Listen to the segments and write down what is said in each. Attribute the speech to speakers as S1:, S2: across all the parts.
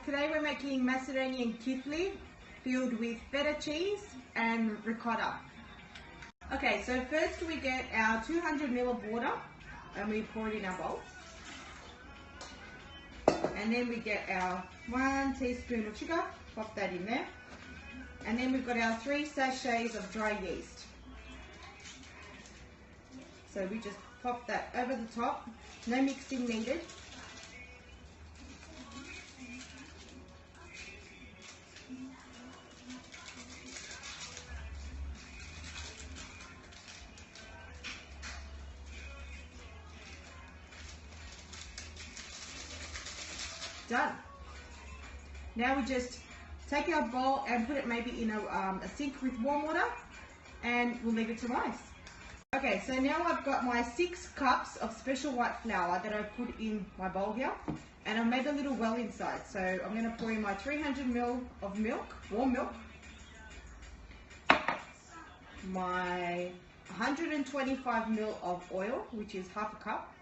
S1: Today we're making Macedonian Kifli filled with feta cheese and ricotta. Okay, so first we get our 200 ml of water and we pour it in our bowl. And then we get our 1 teaspoon of sugar, pop that in there. And then we've got our 3 sachets of dry yeast. So we just pop that over the top, no mixing needed. Done. Now we just take our bowl and put it maybe in a sink with warm water and we'll leave it to rise. Okay, so now I've got my 6 cups of special white flour that I've put in my bowl here, and I've made a little well inside. So I'm going to pour in my 300 ml of milk, warm milk, my 125 ml of oil, which is half a cup,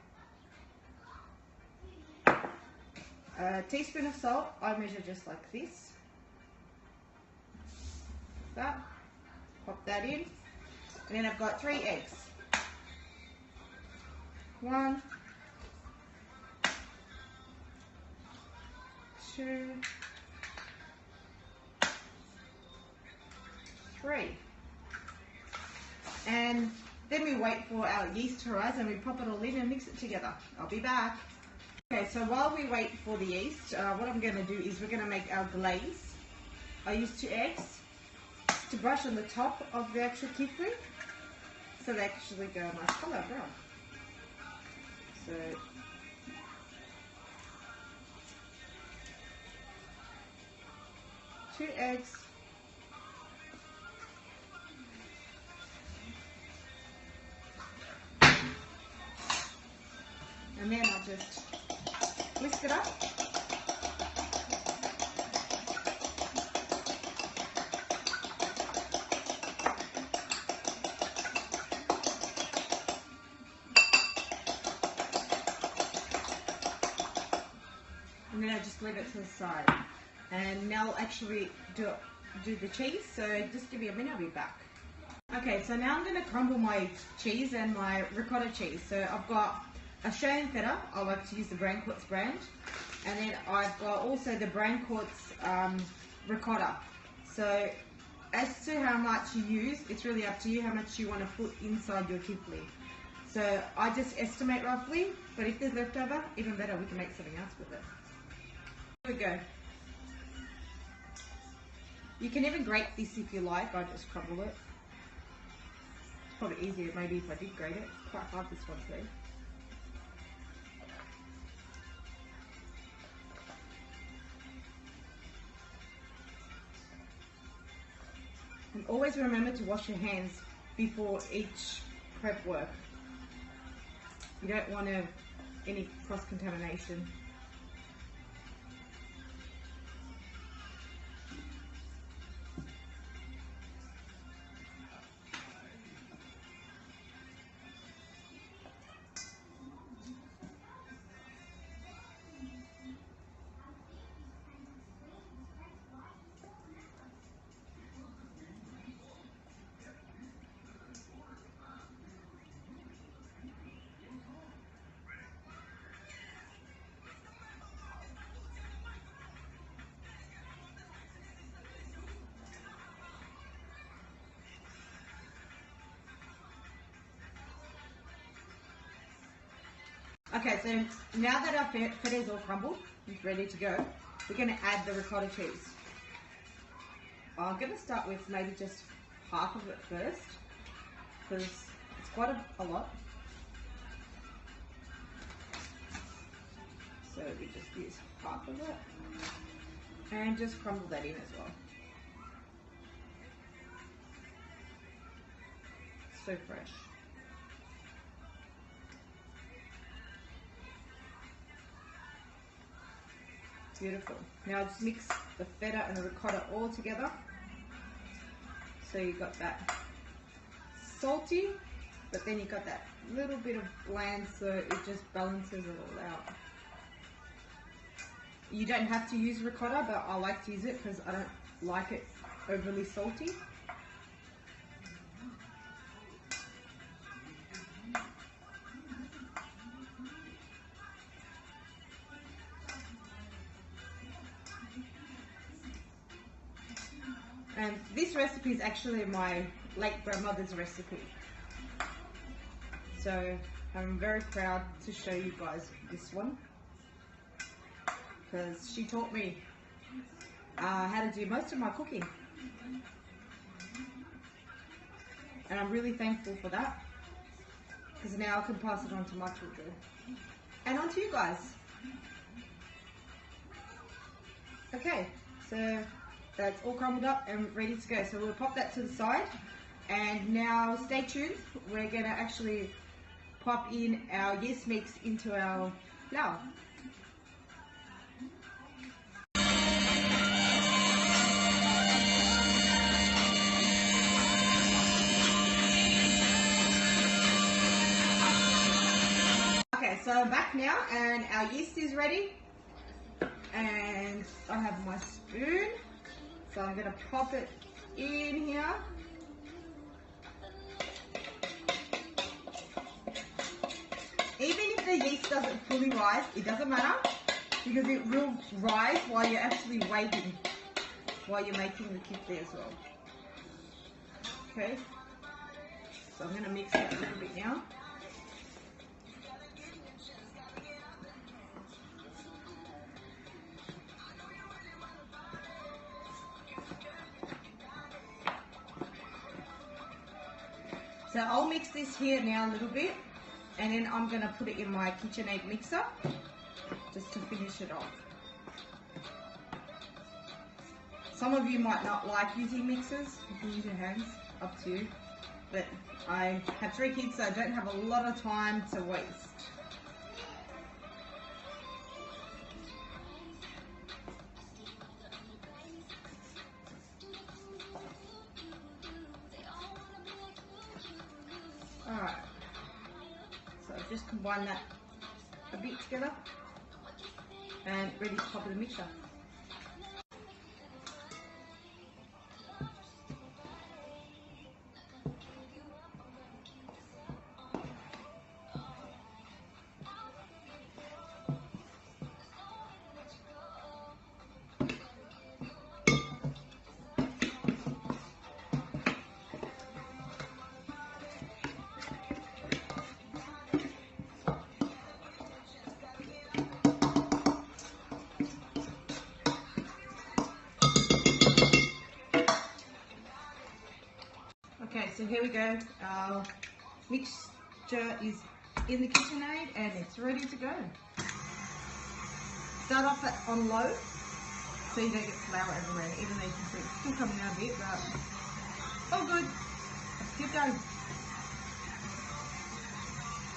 S1: a teaspoon of salt. I measure just like this. That, pop that in, and then I've got 3 eggs. 1, 2, 3. And then we wait for our yeast to rise and we pop it all in and mix it together. I'll be back. Okay, so while we wait for the yeast, what I'm going to do is we're going to make our glaze. I use 2 eggs to brush on the top of the actual kifli, so they actually go a nice colour brown. So two eggs, and then I'll just whisk it up. And then I just leave it to the side. And now I'll actually do the cheese, so just give me a minute, I'll be back. Okay, so now I'm going to crumble my cheese and my ricotta cheese. So I've got Australian feta, I like to use the Braincourts brand. And then I've got also the Braincourts ricotta. So as to how much you use, it's really up to you how much you want to put inside your kifli. So I just estimate roughly, but if there's leftover, even better, we can make something else with it. Here we go. You can even grate this if you like. I just crumble it. It's probably easier maybe if I did grate it. It's quite hard this one too. And always remember to wash your hands before each prep work. You don't want any cross-contamination. Okay, so now that our feta is all crumbled, it's ready to go, we're going to add the ricotta cheese. I'm going to start with maybe just half of it first, because it's quite a lot. So we just use half of it, and just crumble that in as well. So fresh. Beautiful. Now just mix the feta and the ricotta all together. So you got that salty, but then you got that little bit of bland, so it just balances it all out. You don't have to use ricotta, but I like to use it because I don't like it overly salty. And this recipe is actually my late grandmother's recipe. So I'm very proud to show you guys this one, because she taught me how to do most of my cooking. And I'm really thankful for that, because now I can pass it on to my children and on to you guys. Okay, so that's all crumbled up and ready to go. So we'll pop that to the side, and now stay tuned. We're gonna actually pop in our yeast mix into our flour. Okay, so I'm back now and our yeast is ready, and I have my spoon, so I'm going to pop it in here. Even if the yeast doesn't fully rise, it doesn't matter, because it will rise while you're actually waiting, while you're making the kifli as well. Okay, so I'm going to mix it a little bit now. So I'll mix this here now a little bit, and then I'm going to put it in my KitchenAid mixer just to finish it off. Some of you might not like using mixers, you can use your hands, up to you. But I have 3 kids, so I don't have a lot of time to waste. Alright, so just combine that a bit together and ready to pop in the mixer. Okay, so here we go. Our mixture is in the KitchenAid and it's ready to go. Start off on low so you don't get flour everywhere, even though you can see it's still coming out a bit, but all good. Let's keep going.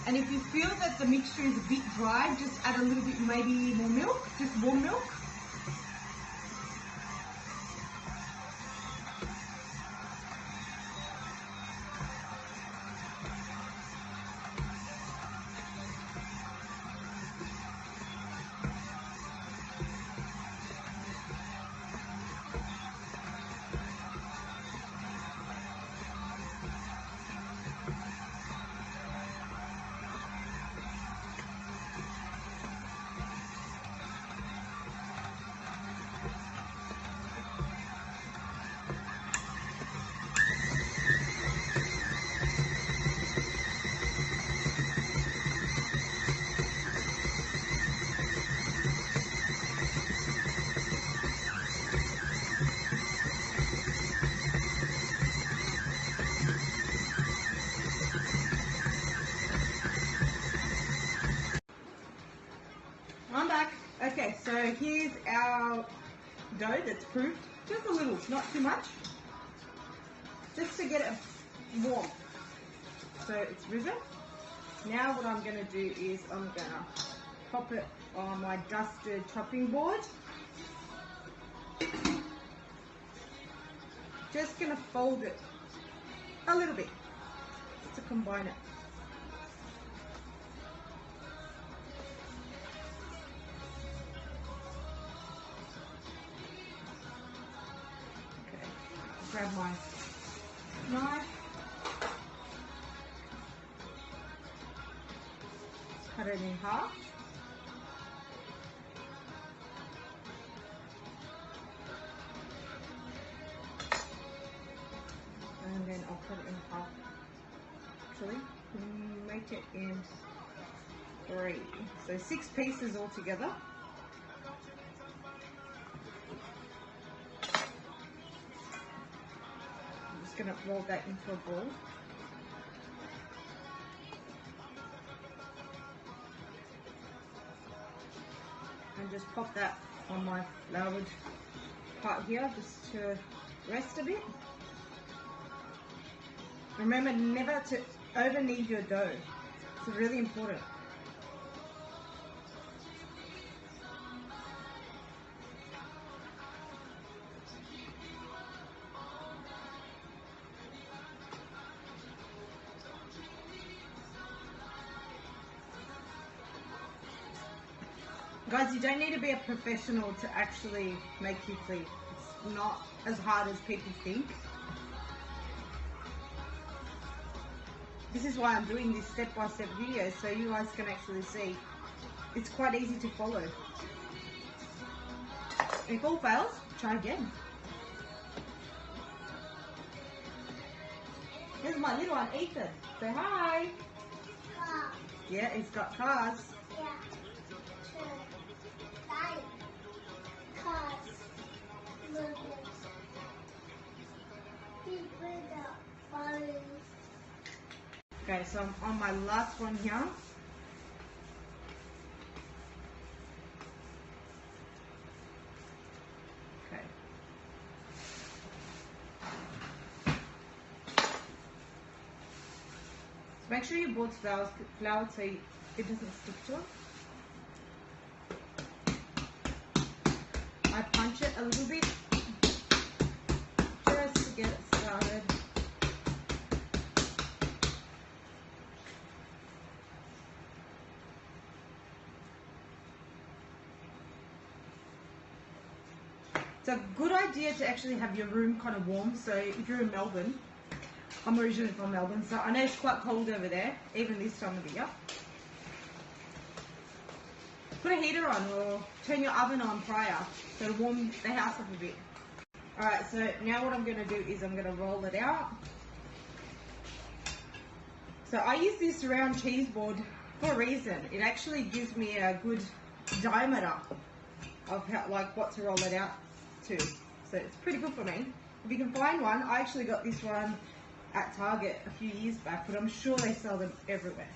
S1: And if you feel that the mixture is a bit dry, just add a little bit, maybe more milk, just warm milk. I'm back. Okay, so here's our dough that's proofed. Just a little, not too much. Just to get it warm. So it's risen. Now what I'm going to do is I'm going to pop it on my dusted chopping board. Just going to fold it a little bit to combine it. grab my knife. Cut it in half. And then I'll cut it in half. Actually, make it in 3. So 6 pieces altogether. I'm just going to roll that into a ball. And just pop that on my floured part here just to rest a bit. Remember never to over knead your dough. It's really important. Guys, you don't need to be a professional to actually make kifli. It's not as hard as people think. This is why I'm doing this step-by-step video, so you guys can actually see. It's quite easy to follow. If all fails, try again. Here's my little one, Ethan. Say hi. Car. Yeah, he's got cars. Yeah. Okay, so I'm on my last one here. Okay. So make sure you bought flour so it doesn't stick to it. I punch it a little bit just to get it started. It's a good idea to actually have your room kind of warm. So if you're in Melbourne, I'm originally from Melbourne, so I know it's quite cold over there, even this time of the year. Put a heater on or turn your oven on prior so it'll warm the house up a bit. Alright, so now what I'm going to do is I'm going to roll it out. So I use this round cheese board for a reason. It actually gives me a good diameter of how, like what to roll it out to. So it's pretty good for me. If you can find one, I actually got this one at Target a few years back, but I'm sure they sell them everywhere.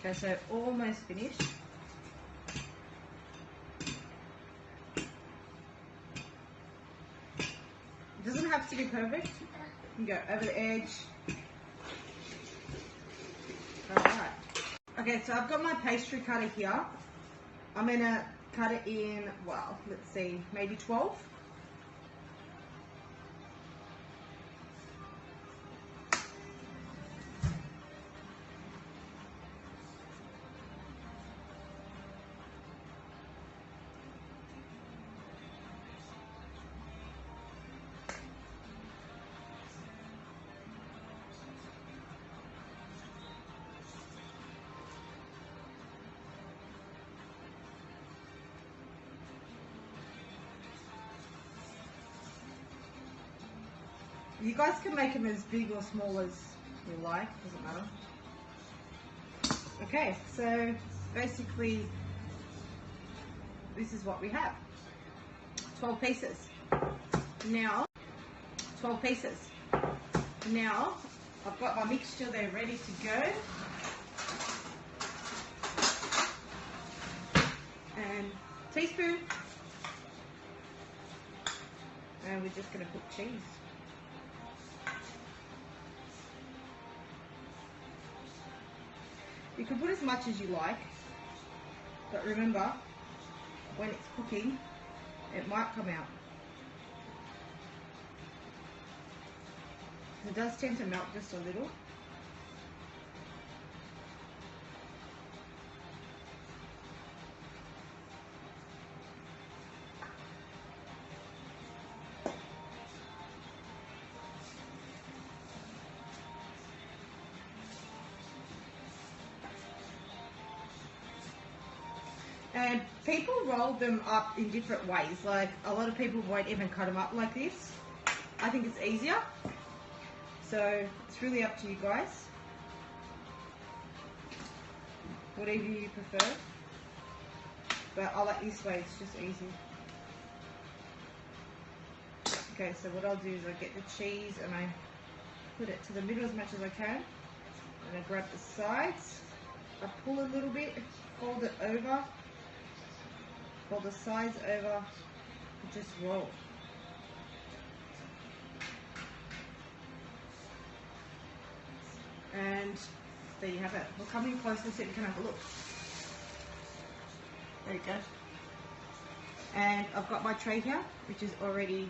S1: Okay, so almost finished. It doesn't have to be perfect. You can go over the edge. Alright. Okay, so I've got my pastry cutter here. I'm going to cut it in, well, let's see, maybe 12. You guys can make them as big or small as you like, doesn't matter. Okay, so basically this is what we have. 12 pieces. Now, 12 pieces. Now, I've got my mixture there ready to go. And teaspoon. And we're just going to put cheese. You can put as much as you like, but remember, when it's cooking, it might come out. It does tend to melt just a little. And people roll them up in different ways. Like a lot of people won't even cut them up like this. I think it's easier. So it's really up to you guys. Whatever you prefer. But I like this way, it's just easy. Okay, so what I'll do is I get the cheese and I put it to the middle as much as I can. And I grab the sides. I pull a little bit, fold it over. Fold the sides over and just roll. And there you have it. We'll come in closer so you can have a look. There you go. And I've got my tray here, which is already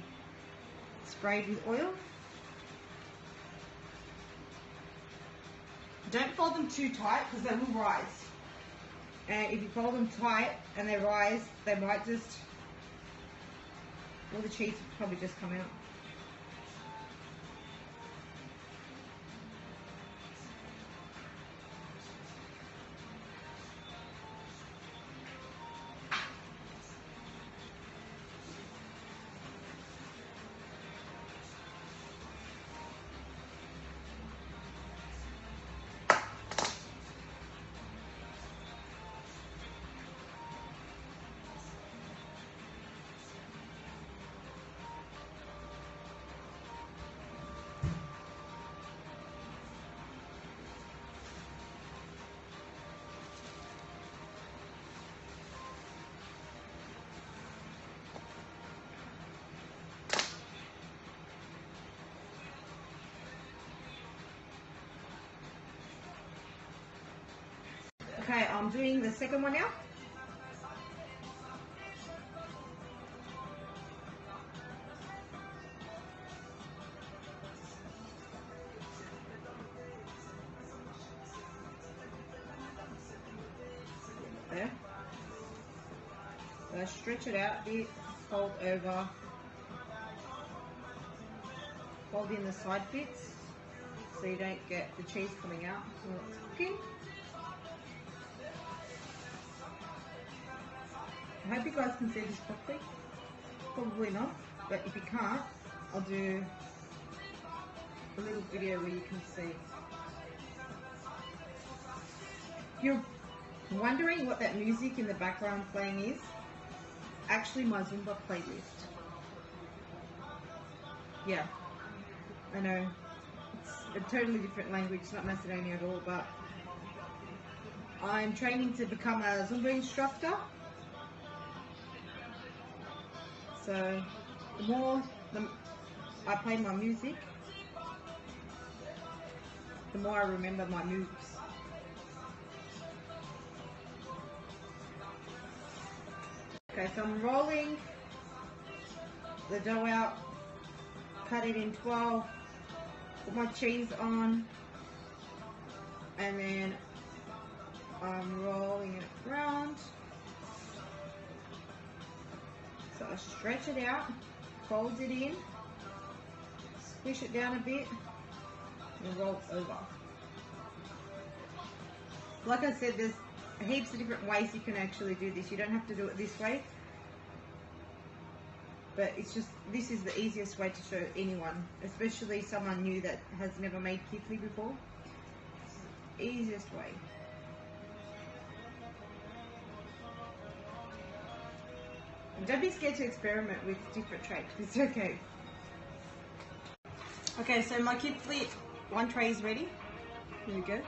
S1: sprayed with oil. Don't fold them too tight because they will rise. And if you fold them tight and they rise, they might just, all the cheese will probably just come out. Okay, I'm doing the second one now. There. So I stretch it out a bit, fold over, fold in the side bits so you don't get the cheese coming out while it's cooking. I hope you guys can see this properly. Probably not, but if you can't, I'll do a little video where you can see. If you're wondering what that music in the background playing is, actually my Zumba playlist. Yeah, I know, it's a totally different language, it's not Macedonian at all, but I'm training to become a Zumba instructor. So the more I play my music, the more I remember my moves. Okay, so I'm rolling the dough out, cut it in 12, put my cheese on, and then I'm rolling it around. So I stretch it out, fold it in, squish it down a bit, and roll over. Like I said, there's heaps of different ways you can actually do this. You don't have to do it this way, but it's just, this is the easiest way to show anyone, especially someone new that has never made kifli before. It's the easiest way. And don't be scared to experiment with different trays, it's okay. Okay, so my kifli, one tray is ready. Here we go.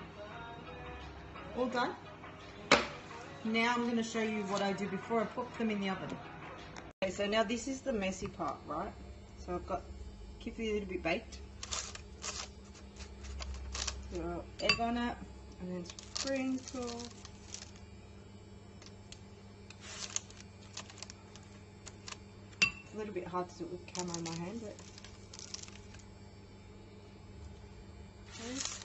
S1: All done. Now I'm going to show you what I do before I put them in the oven. Okay, so now this is the messy part, right? So I've got kifli a little bit baked. So egg on it, and then sprinkle. It's a little bit hard to do it with camera in my hand, but okay.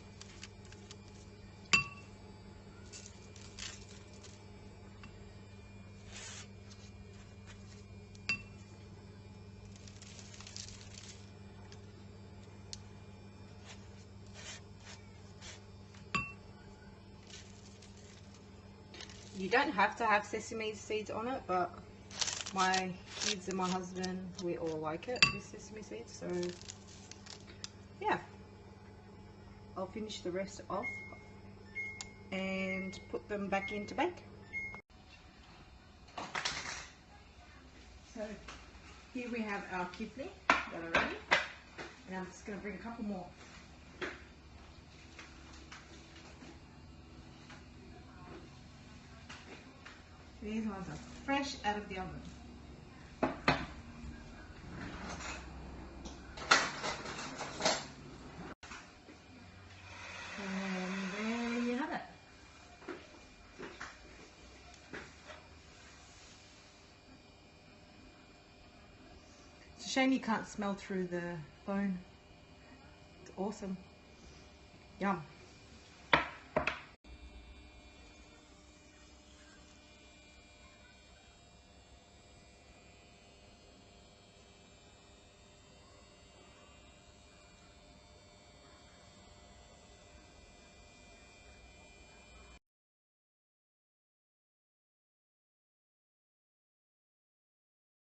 S1: You don't have to have sesame seeds on it, but my kids and my husband, we all like it with sesame seeds, so yeah. I'll finish the rest off and put them back in to bake. So here we have our kifli that are ready, and I'm just going to bring a couple more. These ones are fresh out of the oven. And there you have it. It's a shame you can't smell through the phone. It's awesome. Yum.